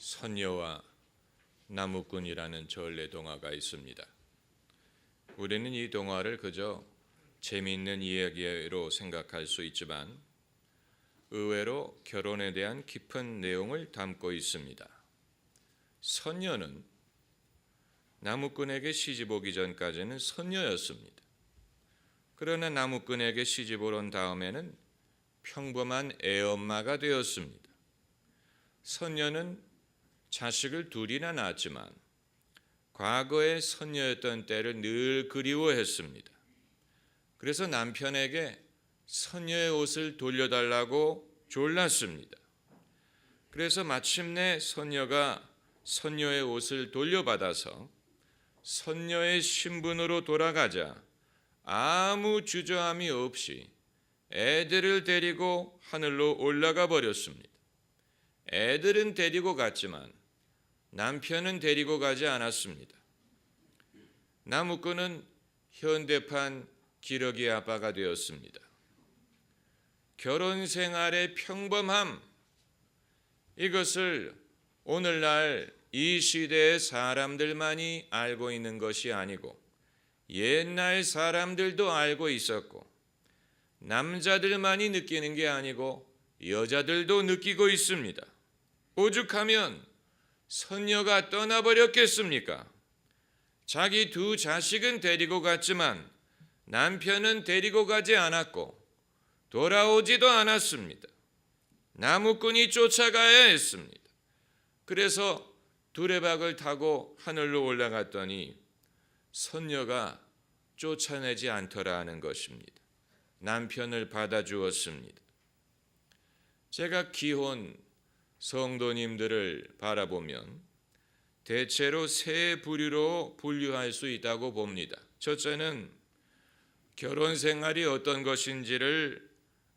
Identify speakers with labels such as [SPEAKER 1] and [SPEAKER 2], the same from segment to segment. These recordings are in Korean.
[SPEAKER 1] 선녀와 나무꾼이라는 전래 동화가 있습니다. 우리는 이 동화를 그저 재미있는 이야기로 생각할 수 있지만 의외로 결혼에 대한 깊은 내용을 담고 있습니다. 선녀는 나무꾼에게 시집 오기 전까지는 선녀였습니다. 그러나 나무꾼에게 시집을 온 다음에는 평범한 애엄마가 되었습니다. 선녀는 자식을 둘이나 낳았지만 과거에 선녀였던 때를 늘 그리워했습니다. 그래서 남편에게 선녀의 옷을 돌려달라고 졸랐습니다. 그래서 마침내 선녀가 선녀의 옷을 돌려받아서 선녀의 신분으로 돌아가자 아무 주저함이 없이 애들을 데리고 하늘로 올라가 버렸습니다. 애들은 데리고 갔지만 남편은 데리고 가지 않았습니다. 나무꾼은 현대판 기러기 아빠가 되었습니다. 결혼 생활의 평범함, 이것을 오늘날 이 시대의 사람들만이 알고 있는 것이 아니고 옛날 사람들도 알고 있었고 남자들만이 느끼는 게 아니고 여자들도 느끼고 있습니다. 오죽하면 선녀가 떠나버렸겠습니까? 자기 두 자식은 데리고 갔지만 남편은 데리고 가지 않았고 돌아오지도 않았습니다. 나무꾼이 쫓아가야 했습니다. 그래서 두레박을 타고 하늘로 올라갔더니 선녀가 쫓아내지 않더라는 것입니다. 남편을 받아주었습니다. 제가 기혼 성도님들을 바라보면 대체로 세 부류로 분류할 수 있다고 봅니다. 첫째는 결혼 생활이 어떤 것인지를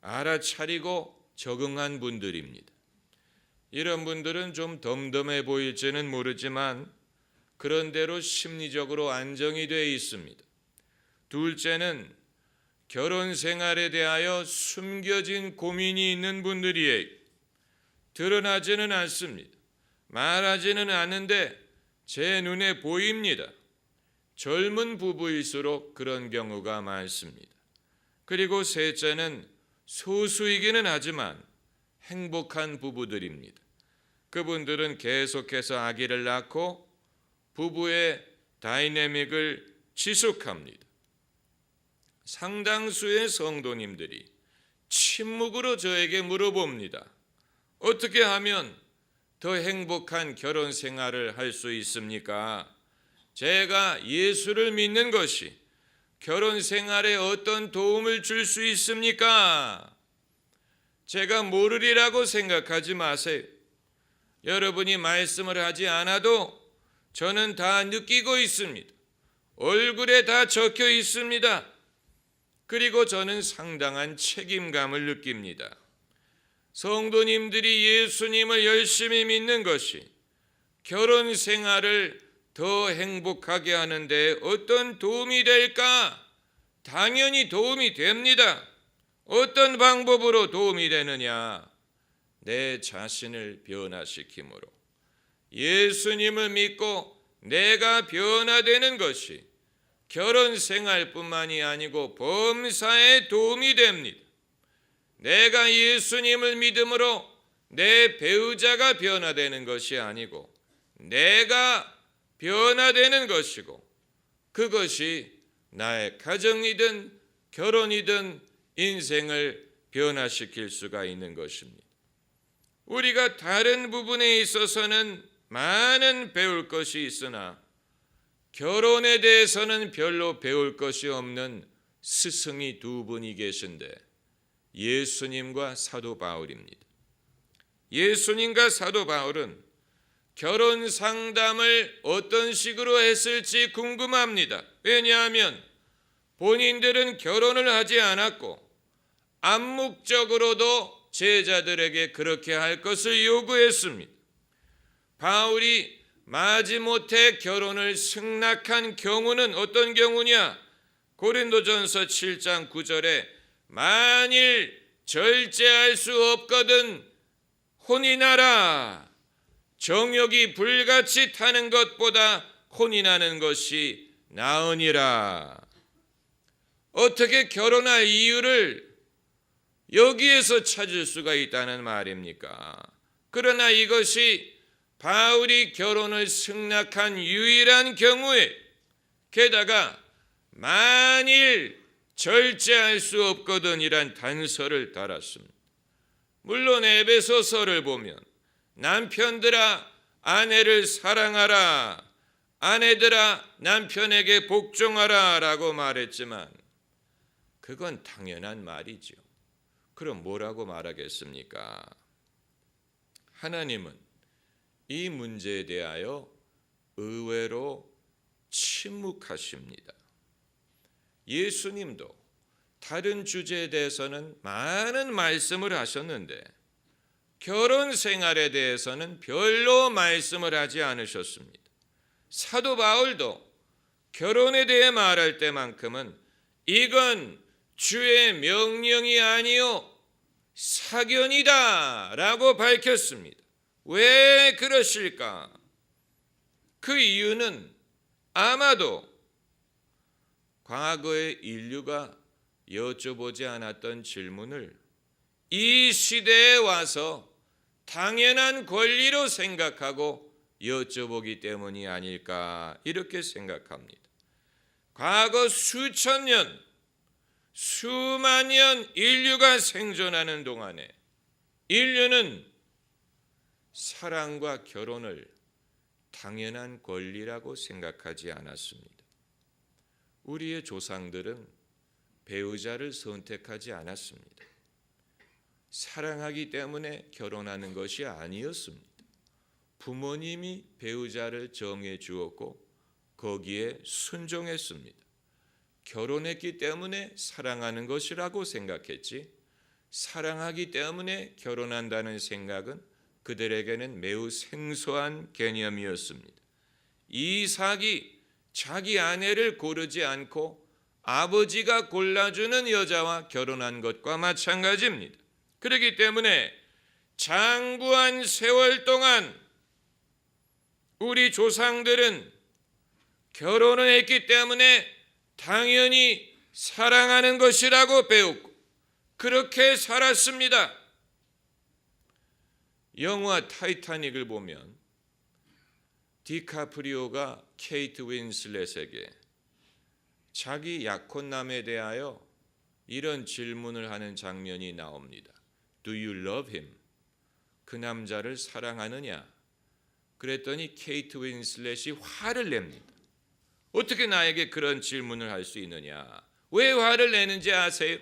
[SPEAKER 1] 알아차리고 적응한 분들입니다. 이런 분들은 좀 덤덤해 보일지는 모르지만 그런대로 심리적으로 안정이 되어 있습니다. 둘째는 결혼 생활에 대하여 숨겨진 고민이 있는 분들이에요. 드러나지는 않습니다. 말하지는 않는데 제 눈에 보입니다. 젊은 부부일수록 그런 경우가 많습니다. 그리고 셋째는 소수이기는 하지만 행복한 부부들입니다. 그분들은 계속해서 아기를 낳고 부부의 다이내믹을 지속합니다. 상당수의 성도님들이 침묵으로 저에게 물어봅니다. 어떻게 하면 더 행복한 결혼 생활을 할 수 있습니까? 제가 예수를 믿는 것이 결혼 생활에 어떤 도움을 줄 수 있습니까? 제가 모르리라고 생각하지 마세요. 여러분이 말씀을 하지 않아도 저는 다 느끼고 있습니다. 얼굴에 다 적혀 있습니다. 그리고 저는 상당한 책임감을 느낍니다. 성도님들이 예수님을 열심히 믿는 것이 결혼 생활을 더 행복하게 하는데 어떤 도움이 될까? 당연히 도움이 됩니다. 어떤 방법으로 도움이 되느냐? 내 자신을 변화시킴으로 예수님을 믿고 내가 변화되는 것이 결혼 생활뿐만이 아니고 범사에 도움이 됩니다. 내가 예수님을 믿음으로 내 배우자가 변화되는 것이 아니고 내가 변화되는 것이고 그것이 나의 가정이든 결혼이든 인생을 변화시킬 수가 있는 것입니다. 우리가 다른 부분에 있어서는 많은 배울 것이 있으나 결혼에 대해서는 별로 배울 것이 없는 스승이 두 분이 계신데 예수님과 사도 바울입니다. 예수님과 사도 바울은 결혼 상담을 어떤 식으로 했을지 궁금합니다. 왜냐하면 본인들은 결혼을 하지 않았고 암묵적으로도 제자들에게 그렇게 할 것을 요구했습니다. 바울이 마지못해 결혼을 승낙한 경우는 어떤 경우냐? 고린도전서 7장 9절에 만일 절제할 수 없거든 혼인하라. 정욕이 불같이 타는 것보다 혼이 나는 것이 나으니라. 어떻게 결혼할 이유를 여기에서 찾을 수가 있다는 말입니까? 그러나 이것이 바울이 결혼을 승낙한 유일한 경우에, 게다가 만일 절제할 수 없거든 이란 단서를 달았습니다. 물론 에베소서를 보면 남편들아 아내를 사랑하라, 아내들아 남편에게 복종하라 라고 말했지만 그건 당연한 말이죠. 그럼 뭐라고 말하겠습니까? 하나님은 이 문제에 대하여 의외로 침묵하십니다. 예수님도 다른 주제에 대해서는 많은 말씀을 하셨는데 결혼 생활에 대해서는 별로 말씀을 하지 않으셨습니다. 사도 바울도 결혼에 대해 말할 때만큼은 이건 주의 명령이 아니요 사견이다 라고 밝혔습니다. 왜 그러실까? 그 이유는 아마도 과거의 인류가 여쭤보지 않았던 질문을 이 시대에 와서 당연한 권리로 생각하고 여쭤보기 때문이 아닐까 이렇게 생각합니다. 과거 수천 년, 수만 년 인류가 생존하는 동안에 인류는 사랑과 결혼을 당연한 권리라고 생각하지 않았습니다. 우리의 조상들은 배우자를 선택하지 않았습니다. 사랑하기 때문에 결혼하는 것이 아니었습니다. 부모님이 배우자를 정해 주었고 거기에 순종했습니다. 결혼했기 때문에 사랑하는 것이라고 생각했지 사랑하기 때문에 결혼한다는 생각은 그들에게는 매우 생소한 개념이었습니다. 이삭이 자기 아내를 고르지 않고 아버지가 골라주는 여자와 결혼한 것과 마찬가지입니다. 그렇기 때문에 장구한 세월 동안 우리 조상들은 결혼을 했기 때문에 당연히 사랑하는 것이라고 배웠고 그렇게 살았습니다. 영화 타이타닉을 보면 디카프리오가 케이트 윈슬렛에게 자기 약혼남에 대하여 이런 질문을 하는 장면이 나옵니다. Do you love him? 그 남자를 사랑하느냐? 그랬더니 케이트 윈슬렛이 화를 냅니다. 어떻게 나에게 그런 질문을 할 수 있느냐? 왜 화를 내는지 아세요?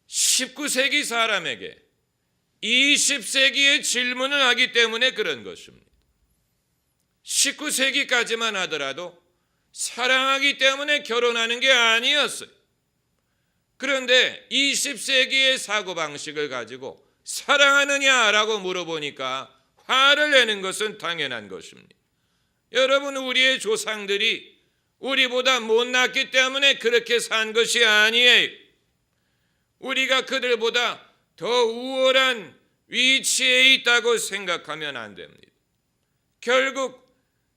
[SPEAKER 1] 19세기 사람에게 20세기의 질문을 하기 때문에 그런 것입니다. 19세기까지만 하더라도 사랑하기 때문에 결혼하는 게 아니었어요. 그런데 20세기의 사고방식을 가지고 사랑하느냐라고 물어보니까 화를 내는 것은 당연한 것입니다. 여러분, 우리의 조상들이 우리보다 못났기 때문에 그렇게 산 것이 아니에요. 우리가 그들보다 더 우월한 위치에 있다고 생각하면 안 됩니다. 결국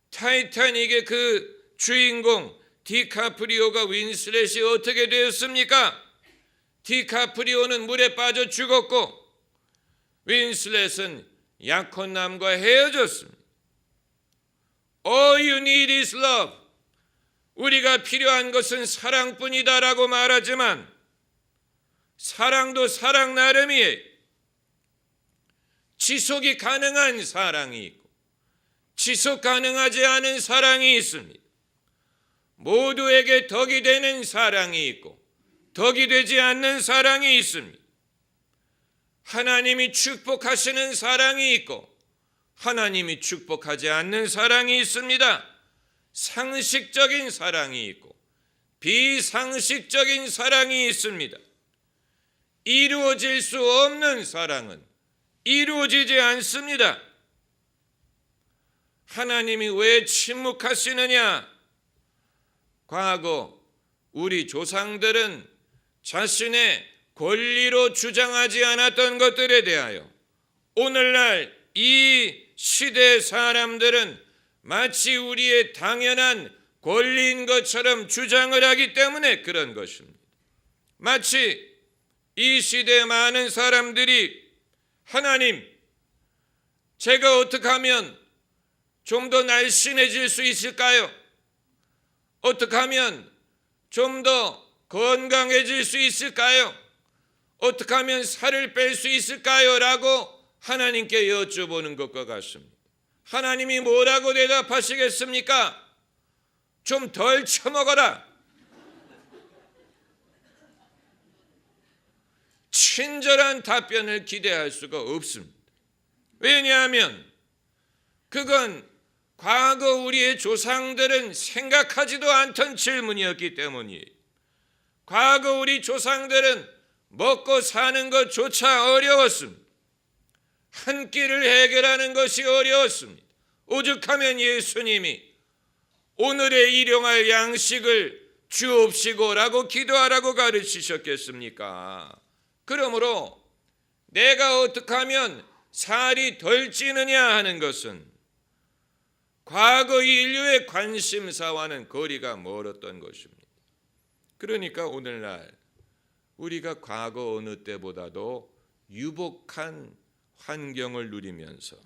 [SPEAKER 1] 타이타닉의 그 주인공 디카프리오가 윈슬렛이 어떻게 되었습니까? 디카프리오는 물에 빠져 죽었고 윈슬렛은 약혼남과 헤어졌습니다. All you need is love. 우리가 필요한 것은 사랑뿐이다라고 말하지만 사랑도 사랑 나름이에요. 지속이 가능한 사랑이 있고 지속 가능하지 않은 사랑이 있습니다. 모두에게 덕이 되는 사랑이 있고 덕이 되지 않는 사랑이 있습니다. 하나님이 축복하시는 사랑이 있고 하나님이 축복하지 않는 사랑이 있습니다. 상식적인 사랑이 있고 비상식적인 사랑이 있습니다. 이루어질 수 없는 사랑은 이루어지지 않습니다. 하나님이 왜 침묵하시느냐? 과거 우리 조상들은 자신의 권리로 주장하지 않았던 것들에 대하여 오늘날 이 시대 사람들은 마치 우리의 당연한 권리인 것처럼 주장을 하기 때문에 그런 것입니다. 마치 이 시대 많은 사람들이 하나님, 제가 어떻게 하면 좀 더 날씬해질 수 있을까요? 어떻게 하면 좀 더 건강해질 수 있을까요? 어떻게 하면 살을 뺄 수 있을까요? 라고 하나님께 여쭤보는 것과 같습니다. 하나님이 뭐라고 대답하시겠습니까? 좀 덜 처먹어라. 친절한 답변을 기대할 수가 없습니다. 왜냐하면 그건 과거 우리의 조상들은 생각하지도 않던 질문이었기 때문이에요. 과거 우리 조상들은 먹고 사는 것조차 어려웠습니다. 한 끼를 해결하는 것이 어려웠습니다. 오죽하면 예수님이 오늘의 일용할 양식을 주옵시고라고 기도하라고 가르치셨겠습니까? 그러므로 내가 어떻게 하면 살이 덜 찌느냐 하는 것은 과거 인류의 관심사와는 거리가 멀었던 것입니다. 그러니까 오늘날 우리가 과거 어느 때보다도 유복한 환경을 누리면서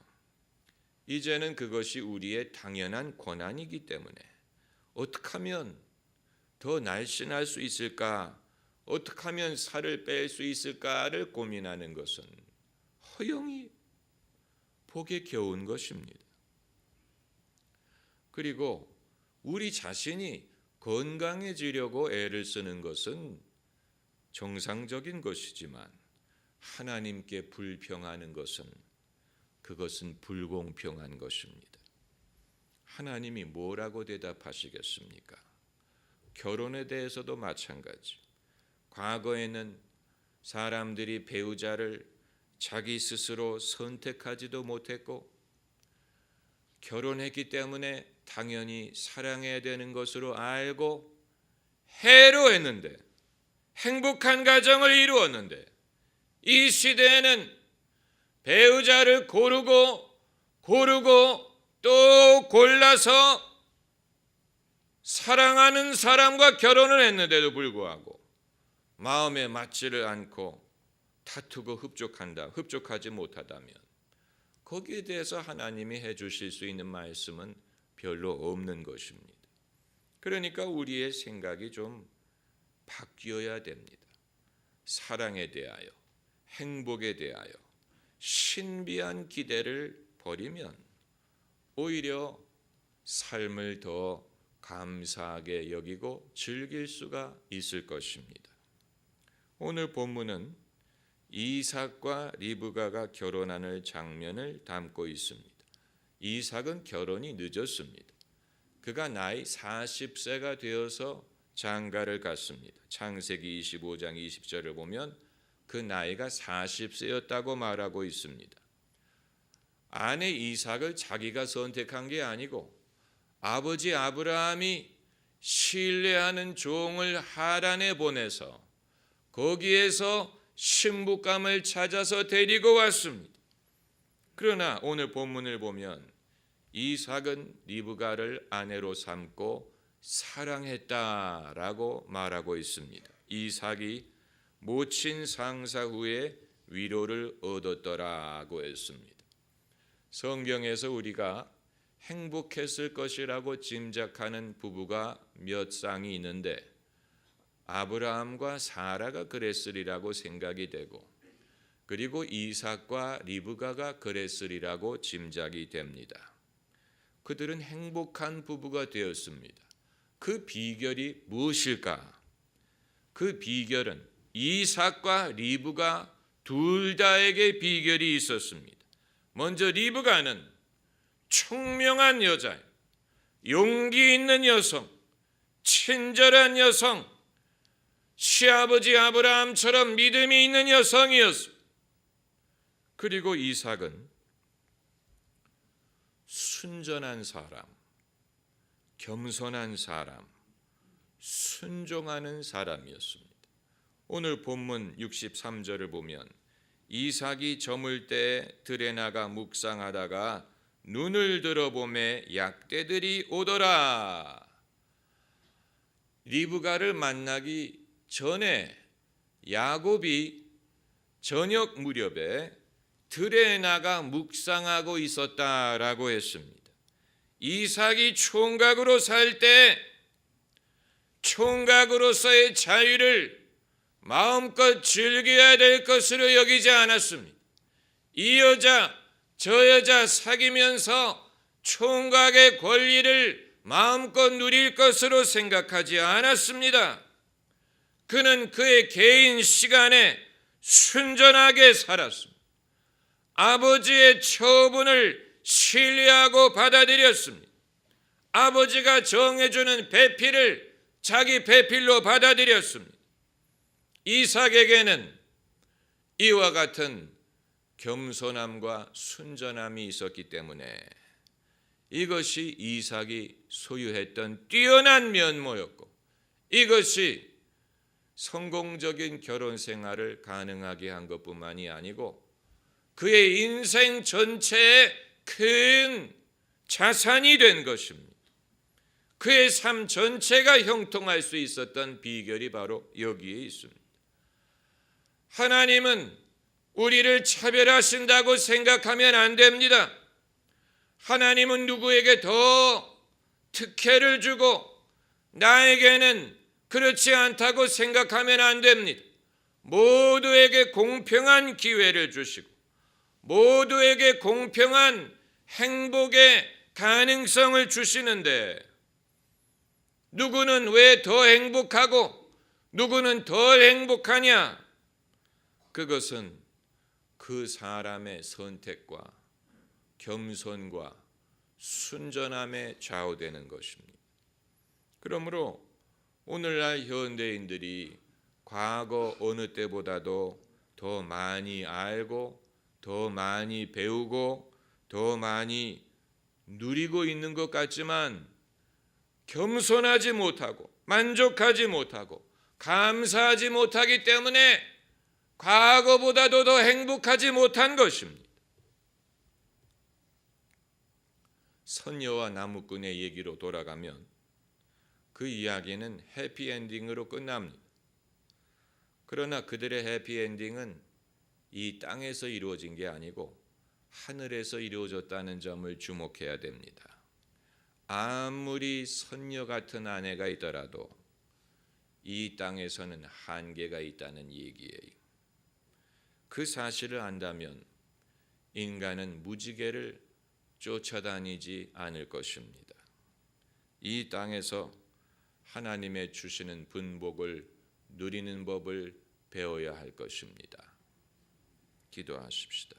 [SPEAKER 1] 이제는 그것이 우리의 당연한 권한이기 때문에 어떻게 하면 더 날씬할 수 있을까? 어떻게 하면 살을 뺄 수 있을까를 고민하는 것은 허영이 복에 겨운 것입니다. 그리고 우리 자신이 건강해지려고 애를 쓰는 것은 정상적인 것이지만 하나님께 불평하는 것은 그것은 불공평한 것입니다. 하나님이 뭐라고 대답하시겠습니까? 결혼에 대해서도 마찬가지. 과거에는 사람들이 배우자를 자기 스스로 선택하지도 못했고 결혼했기 때문에 당연히 사랑해야 되는 것으로 알고 해로했는데 행복한 가정을 이루었는데 이 시대에는 배우자를 고르고 또 골라서 사랑하는 사람과 결혼을 했는데도 불구하고 마음에 맞지를 않고 다투고 흡족하지 못하다면 거기에 대해서 하나님이 해주실 수 있는 말씀은 별로 없는 것입니다. 그러니까 우리의 생각이 좀 바뀌어야 됩니다. 사랑에 대하여, 행복에 대하여 신비한 기대를 버리면 오히려 삶을 더 감사하게 여기고 즐길 수가 있을 것입니다. 오늘 본문은 이삭과 리브가가 결혼하는 장면을 담고 있습니다. 이삭은 결혼이 늦었습니다. 그가 나이 40세가 되어서 장가를 갔습니다. 창세기 25장 20절을 보면 그 나이가 40세였다고 말하고 있습니다. 아내 이삭을 자기가 선택한 게 아니고 아버지 아브라함이 신뢰하는 종을 하란에 보내서 거기에서 신부감을 찾아서 데리고 왔습니다. 그러나 오늘 본문을 보면 이삭은 리브가를 아내로 삼고 사랑했다라고 말하고 있습니다. 이삭이 모친 상사 후에 위로를 얻었더라고 했습니다. 성경에서 우리가 행복했을 것이라고 짐작하는 부부가 몇 쌍이 있는데 아브라함과 사라가 그랬으리라고 생각이 되고 그리고 이삭과 리브가가 그랬으리라고 짐작이 됩니다. 그들은 행복한 부부가 되었습니다. 그 비결이 무엇일까? 그 비결은 이삭과 리브가 둘 다에게 비결이 있었습니다. 먼저 리브가는 총명한 여자, 용기 있는 여성, 친절한 여성, 시아버지 아브라함처럼 믿음이 있는 여성이었습니다. 그리고 이삭은 순전한 사람, 겸손한 사람, 순종하는 사람이었습니다. 오늘 본문 63절을 보면 이삭이 저물 때 들에 나가 묵상하다가 눈을 들어보매 약대들이 오더라. 리브가를 만나기 전에 야곱이 저녁 무렵에 들에 나가 묵상하고 있었다라고 했습니다. 이삭이 총각으로 살 때 총각으로서의 자유를 마음껏 즐겨야 될 것으로 여기지 않았습니다. 이 여자 저 여자 사귀면서 총각의 권리를 마음껏 누릴 것으로 생각하지 않았습니다. 그는 그의 개인 시간에 순전하게 살았습니다. 아버지의 처분을 신뢰하고 받아들였습니다. 아버지가 정해주는 배필을 자기 배필로 받아들였습니다. 이삭에게는 이와 같은 겸손함과 순전함이 있었기 때문에 이것이 이삭이 소유했던 뛰어난 면모였고, 이것이 성공적인 결혼 생활을 가능하게 한 것뿐만이 아니고 그의 인생 전체에 큰 자산이 된 것입니다. 그의 삶 전체가 형통할 수 있었던 비결이 바로 여기에 있습니다. 하나님은 우리를 차별하신다고 생각하면 안 됩니다. 하나님은 누구에게 더 특혜를 주고 나에게는 그렇지 않다고 생각하면 안 됩니다. 모두에게 공평한 기회를 주시고 모두에게 공평한 행복의 가능성을 주시는데, 누구는 왜 더 행복하고 누구는 덜 행복하냐? 그것은 그 사람의 선택과 겸손과 순전함에 좌우되는 것입니다. 그러므로 오늘날 현대인들이 과거 어느 때보다도 더 많이 알고 더 많이 배우고 더 많이 누리고 있는 것 같지만 겸손하지 못하고 만족하지 못하고 감사하지 못하기 때문에 과거보다도 더 행복하지 못한 것입니다. 선녀와 나무꾼의 얘기로 돌아가면 그 이야기는 해피엔딩으로 끝납니다. 그러나 그들의 해피엔딩은 이 땅에서 이루어진 게 아니고 하늘에서 이루어졌다는 점을 주목해야 됩니다. 아무리 선녀 같은 아내가 있더라도 이 땅에서는 한계가 있다는 얘기예요. 그 사실을 안다면 인간은 무지개를 쫓아다니지 않을 것입니다. 이 땅에서 하나님의 주시는 분복을 누리는 법을 배워야 할 것입니다. 기도하십시다.